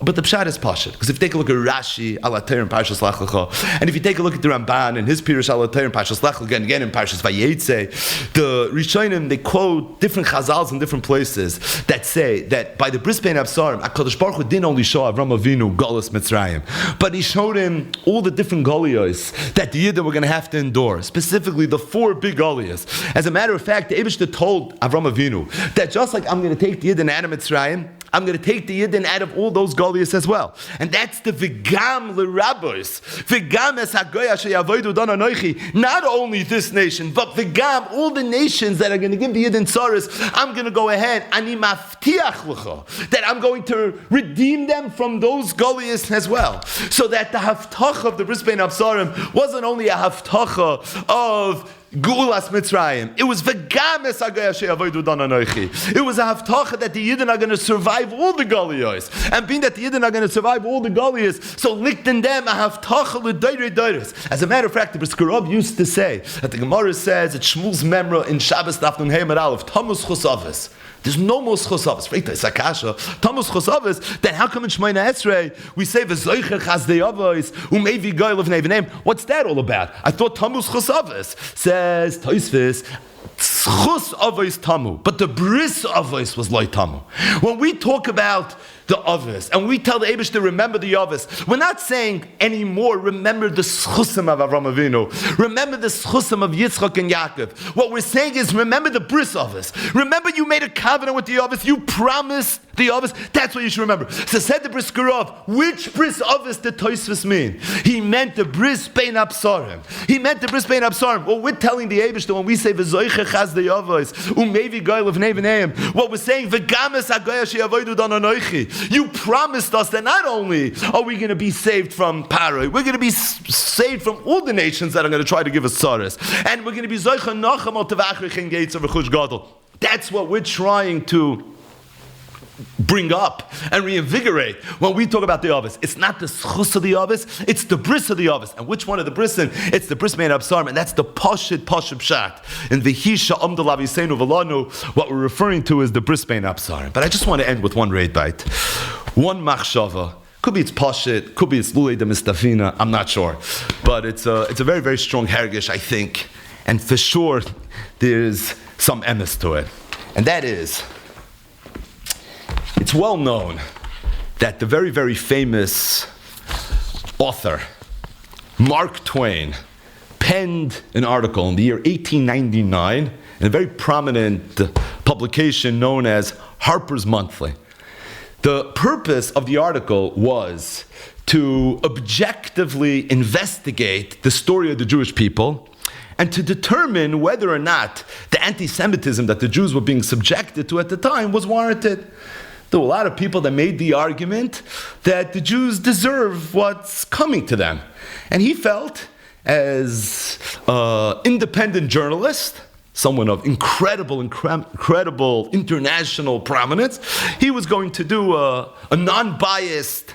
but the pshat is pashut. Because if you take a look at Rashi, Alater and Parshas Lech Lecha, and if you take a look at the Ramban and his Pirush Alater and Parshas Lech Lecha, again in Parshas Vayetze, the Rishonim, they quote different chazals in different places that say that by the Bris Bein Absarim, HaKadosh Baruch Hu didn't only show Avram Avinu Galus Mitzrayim, but he showed him all the different galiyos that the Yidden were going to have to endure. Specifically, the 4 big aliyahs. As a matter of fact, the Eibishter told Avram Avinu that just like I'm going to take the Yidden out of Mitzrayim, I'm going to take the Yidden out of all those galiyahs as well. And that's the V'gam l'Rabbos. V'gam es hagoya sheyavodu dan anochi. Not only this nation, but V'gam, all the nations that are going to give the Yidden tzaras, I'm going to go ahead, ani maftiach l'cha, that I'm going to redeem them from those galiyahs as well. So that the haftacha of the Bris Bein Absarim wasn't only a haftacha of Gulas Mitzrayim. It was V'games Haggadah she'avodu dan anochi. It was a haftacha that the Yidden are going to survive all the galiyos. And being that the Yidden are going to survive all the galiyos, so lichten them a haftacha l'doirei doiros. As a matter of fact, the Brisker Rav used to say that the Gemara says at Shmuel's Memra in Shabbos Daf Nun Hey Amud Aleph, Tammuz Chosavis. There's no more chosavis. It's a kasha. Tammuz chosavis. Then how come in Shemona Esrei we say v'zoicher chazdei avos u'mevi goyel of nevenem? What's that all about? I thought Tammuz chosavis says Tosfos. Chus avos tamu, but the bris avos was like tamu. When we talk about the Avos, and we tell the Eibush to remember the Avos, we're not saying anymore, remember the Schusim of Avram Avinu, remember the Schusim of Yitzchak and Yaakov. What we're saying is, remember the Bris Avos. Remember you made a covenant with the Avos, you promised the Avos, that's what you should remember. So said the Brisker Rav, which Bris Avos did Tosfos mean? He meant the Bris Bein Absarim. He meant the Bris Bein Absarim. Well, we're telling the Eibush when we say V'zoiche chaz the Avos, u'mevi goyel of neveneim, what we're saying, V'games hagoya she'avodu dan anochi. You promised us that not only are we going to be saved from Paroi, we're going to be saved from all the nations that are going to try to give us tzaras. And we're going to be Zoicha Nacham al Tavachrich Gates of Rechush Gadol. That's what we're trying to bring up and reinvigorate when we talk about the Avos. It's not the schus of the Avos, it's the bris of the Avos. And which one of the brisin? It's the bris Bein Absarim, and that's the pashut pshat. In V'hi she'amdu l'Aviseinu v'lanu, what we're referring to is the bris Bein Absarim. But I just want to end with one raid bite, one machshava. Could be it's pashut, could be it's lulei de mistafina. I'm not sure, but it's a very, very strong hergish, I think, and for sure there's some emes to it, and that is, it's well known that the very, very famous author, Mark Twain, penned an article in the year 1899 in a very prominent publication known as Harper's Monthly. The purpose of the article was to objectively investigate the story of the Jewish people and to determine whether or not the anti-Semitism that the Jews were being subjected to at the time was warranted. There were a lot of people that made the argument that the Jews deserve what's coming to them. And he felt, as an independent journalist, someone of incredible international prominence, he was going to do a non-biased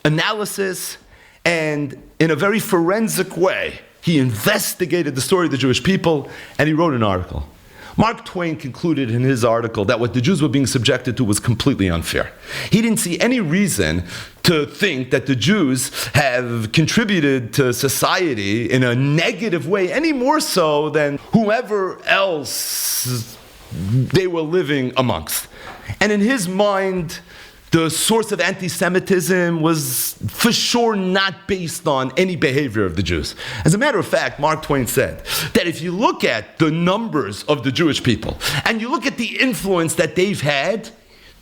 analysis, and in a very forensic way, he investigated the story of the Jewish people, and he wrote an article. Mark Twain concluded in his article that what the Jews were being subjected to was completely unfair. He didn't see any reason to think that the Jews have contributed to society in a negative way, any more so than whoever else they were living amongst. And in his mind, the source of anti-Semitism was for sure not based on any behavior of the Jews. As a matter of fact, Mark Twain said that if you look at the numbers of the Jewish people and you look at the influence that they've had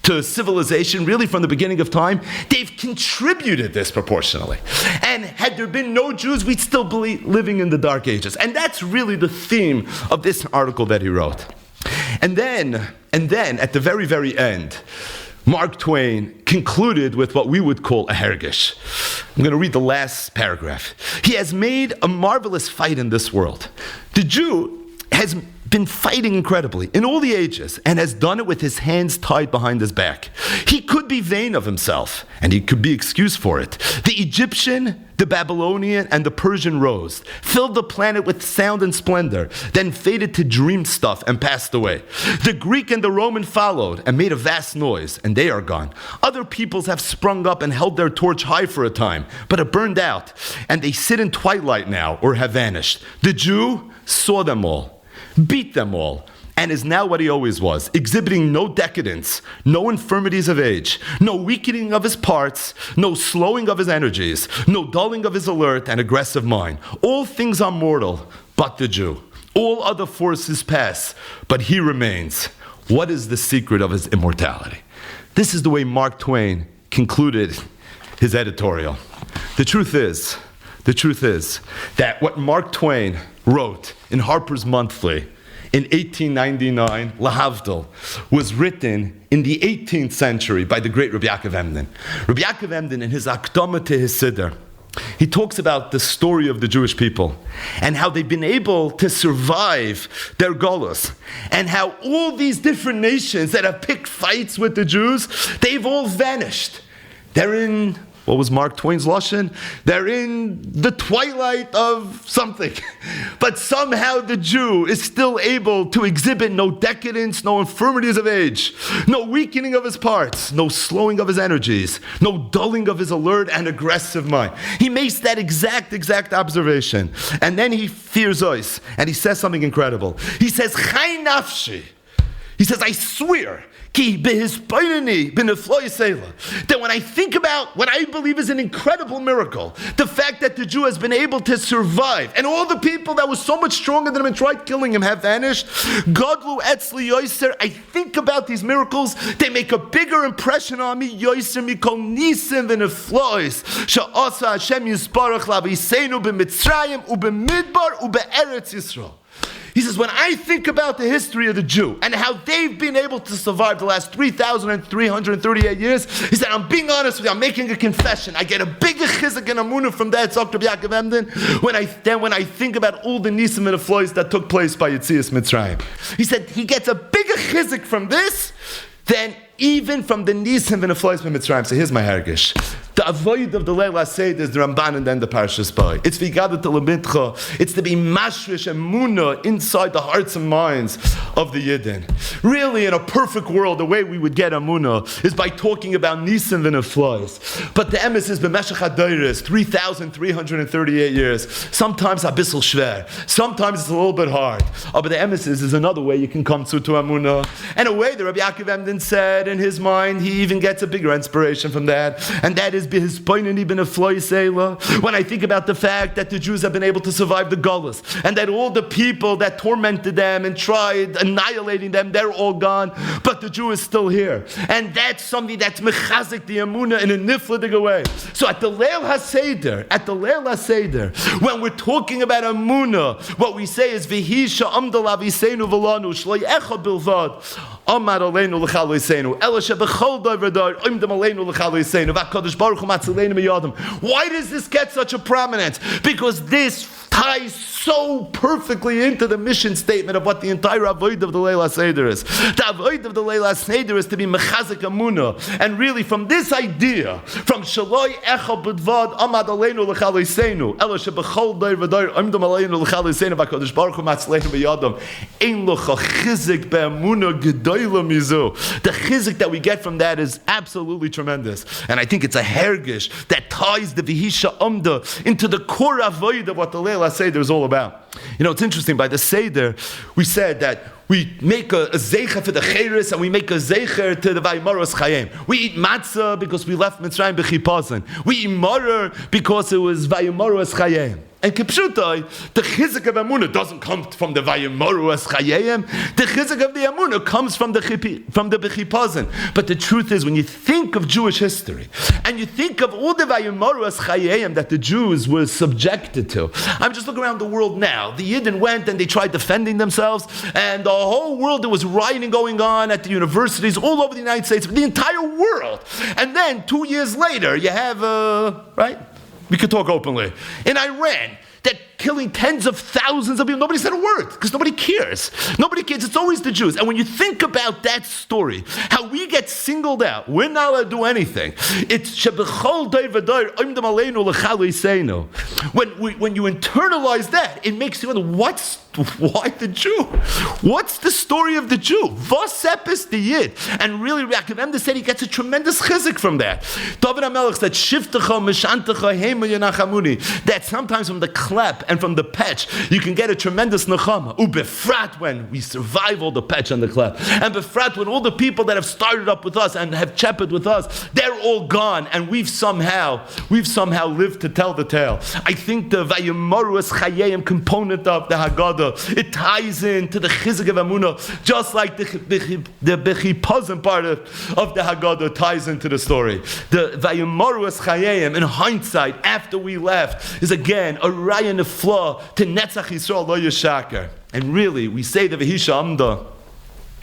to civilization, really from the beginning of time, they've contributed disproportionately. And had there been no Jews, we'd still be living in the Dark Ages. And that's really the theme of this article that he wrote. And then at the very, very end, Mark Twain concluded with what we would call a hergish. I'm going to read the last paragraph. He has made a marvelous fight in this world. The Jew has been fighting incredibly in all the ages and has done it with his hands tied behind his back. He could be vain of himself, and he could be excused for it. The Egyptian, the Babylonian, and the Persian rose, filled the planet with sound and splendor, then faded to dream stuff and passed away. The Greek and the Roman followed and made a vast noise, and they are gone. Other peoples have sprung up and held their torch high for a time, but it burned out, and they sit in twilight now or have vanished. The Jew saw them all, beat them all, and is now what he always was, exhibiting no decadence, no infirmities of age, no weakening of his parts, no slowing of his energies, no dulling of his alert and aggressive mind. All things are mortal, but the Jew. All other forces pass, but he remains. What is the secret of his immortality? This is the way Mark Twain concluded his editorial. The truth is that what Mark Twain wrote in Harper's Monthly in 1899, Lahavdil, was written in the 18th century by the great Rabbi Yaakov Emden. Rabbi Yaakov Emden, in his Akdama to his Siddur, he talks about the story of the Jewish people and how they've been able to survive their Golos, and how all these different nations that have picked fights with the Jews, they've all vanished. They're in, what was Mark Twain's lashon? They're in the twilight of something. But somehow the Jew is still able to exhibit no decadence, no infirmities of age, no weakening of his parts, no slowing of his energies, no dulling of his alert and aggressive mind. He makes that exact observation. And then he fears us, and he says something incredible. He says, Chai nafshi. He says, I swear, that when I think about what I believe is an incredible miracle, the fact that the Jew has been able to survive, and all the people that were so much stronger than him and tried killing him have vanished, Godlu etzli yoiser, I think about these miracles, they make a bigger impression on me, yoiser mikol nisim v'neflois, sha'asa Hashem yisbarach laviseinu b'mitzrayim u'b'midbar u'be'eretz Yisrael. He says, when I think about the history of the Jew and how they've been able to survive the last 3,338 years, he said, I'm being honest with you, I'm making a confession. I get a bigger chizuk and amunah from that, Dr. Yaakov Emden, when I think about all the nisim and the floys that took place by Yetzias Mitzrayim. He said, he gets a bigger chizuk from this than even from the nisim and the floys by Mitzrayim. So here's my hergish. The avoid of the Leila Seder is the Ramban and then the Parshas Bay. It's Vigada Telemintcha. It's to be mashrish and muna inside the hearts and minds of the Yidden. Really, in a perfect world, the way we would get amuna is by talking about nisim and flies. But the emes is b'meshach hadayris, 3,338 years. Sometimes abissal shver. Sometimes it's a little bit hard. But the emes is another way you can come to amuna. And a way that Rabbi Yaakov Emden said in his mind, he even gets a bigger inspiration from that. And that is says, when I think about the fact that the Jews have been able to survive the Gullus, and that all the people that tormented them and tried annihilating them, they're all gone, but the Jew is still here. And that's something that's mechazik the Emunah in a nifladig way. So at the Leil HaSeder, when we're talking about Emunah, what we say is, V'hi sha'amda laviseinu v'lanu, shloi echa bilvad, Amar aleinu l'chaloseinu, ela shebechol davar dar, imdem aleinu l'chaloseinu, v'akadosh baruch hu matzilenu miyadam. Why does this get such a prominence? Because this ties so perfectly into the mission statement of what the entire avoid of the Leil HaSeder is. The avoid of the Leil HaSeder is to be mechazik Emunah. And really from this idea, from Shaloi Echad B'dvad Amad Aleinu L'chaloseinu, Ela Shebechol Dar V'dar Imdem Aleinu L'chaloseinu V'akadosh Baruch Hu Matzilenu B'yadam, Ein Locha Chizik Be'emunah Gedoyla Mizu. The chizik that we get from that is absolutely tremendous. And I think it's a hergish that ties the V'hisha Amda into the core avoid of what the Leil HaSeder is all about. You know, it's interesting, by the Seder, we said that we make a zeicher for the Cheres and we make a zeicher to the Vayimaros Chayim. We eat matzah because we left Mitzrayim b'chipazon. We eat maror because it was Vayimaros Chayim. And Kipshutai, the chizik of Emunah doesn't come from the Vayimaros Chayim. The chizik of the Emunah comes from the b'chipazon. But the truth is, when you think of Jewish history and you think of all the Vayimaros Chayim that the Jews were subjected to, I'm just looking around the world now. The Yidden went and they tried defending themselves, and the whole world, there was rioting going on at the universities all over the United States, the entire world. And then 2 years later, you have right? We could talk openly. In Iran, that killing tens of thousands of people, nobody said a word, because nobody cares. Nobody cares, it's always the Jews. And when you think about that story, how we get singled out, we're not allowed to do anything. It's shebechol day v'day, oimdem aleinu l'chaloseinu. When you internalize that, it makes you wonder, why the Jew? What's the story of the Jew? Vos epis the Yid. And really, Yaakov said he gets a tremendous chizik from that. David HaMelech said, Shiftecha, Meshantecha, Hema Yanachamuni. That sometimes from the clap and from the patch, you can get a tremendous nachama. Ubefrat, when we survive all the patch and the clap. And befrat, when all the people that have started up with us and have shepherded with us, they're all gone, and we've somehow lived to tell the tale. I think the Vayimaros Chayim component of the Haggadah, it ties into the chizik of Emunah, just like the bechipazon part of the Haggadah ties into the story. The Vayimaros Chayim, in hindsight, after we left, is again a raya nefla to Netzach Yisrael lo yishaker. And really, we say the V'hisha Amda.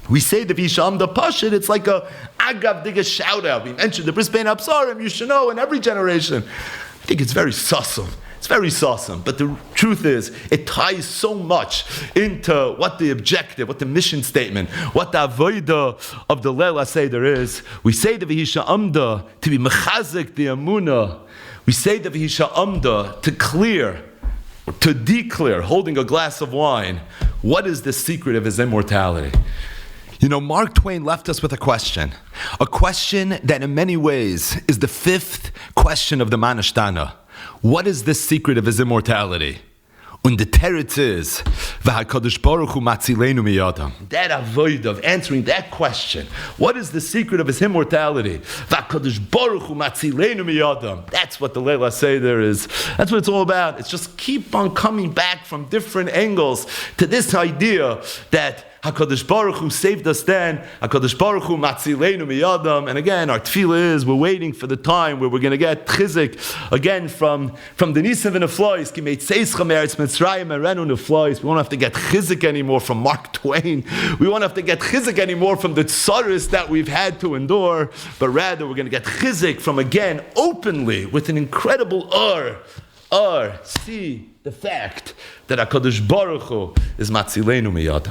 We say the V'hisha Amda Pashit, it's like a agav dig a shout out. We mentioned the Bris Bein Absarim, you should know, in every generation. I think it's very sussum. It's very awesome, but the truth is, it ties so much into what the objective, what the mission statement, what the avodah of the Leil HaSeder is. We say the V'hisha Amda to be mechazik the Emunah. We say the V'hisha Amda to declare, holding a glass of wine, what is the secret of his immortality? You know, Mark Twain left us with a question that in many ways is the fifth question of the Manashtana. What is the secret of his immortality? And the teretz is, v'hakadosh baruch hu matzilenu miyadam. That avoid of answering that question, what is the secret of his immortality? V'hakadosh baruch hu matzilenu miyadam. That's what the Leil HaSeder is. That's what it's all about. It's just keep on coming back from different angles to this idea that HaKadosh Baruch Hu saved us then. HaKadosh Baruch Hu matzilenu miyadam. And again, our tefillah is, we're waiting for the time where we're going to get chizik again from the Nisav and the Flois. Ki meitzeischa me'eretz Mitzrayim erenu neflois. We won't have to get chizik anymore from Mark Twain. We won't have to get chizik anymore from the tsaris that we've had to endure. But rather, we're going to get chizik from, again, openly, with an incredible see the fact that HaKadosh Baruch Hu is matzilenu miyadam.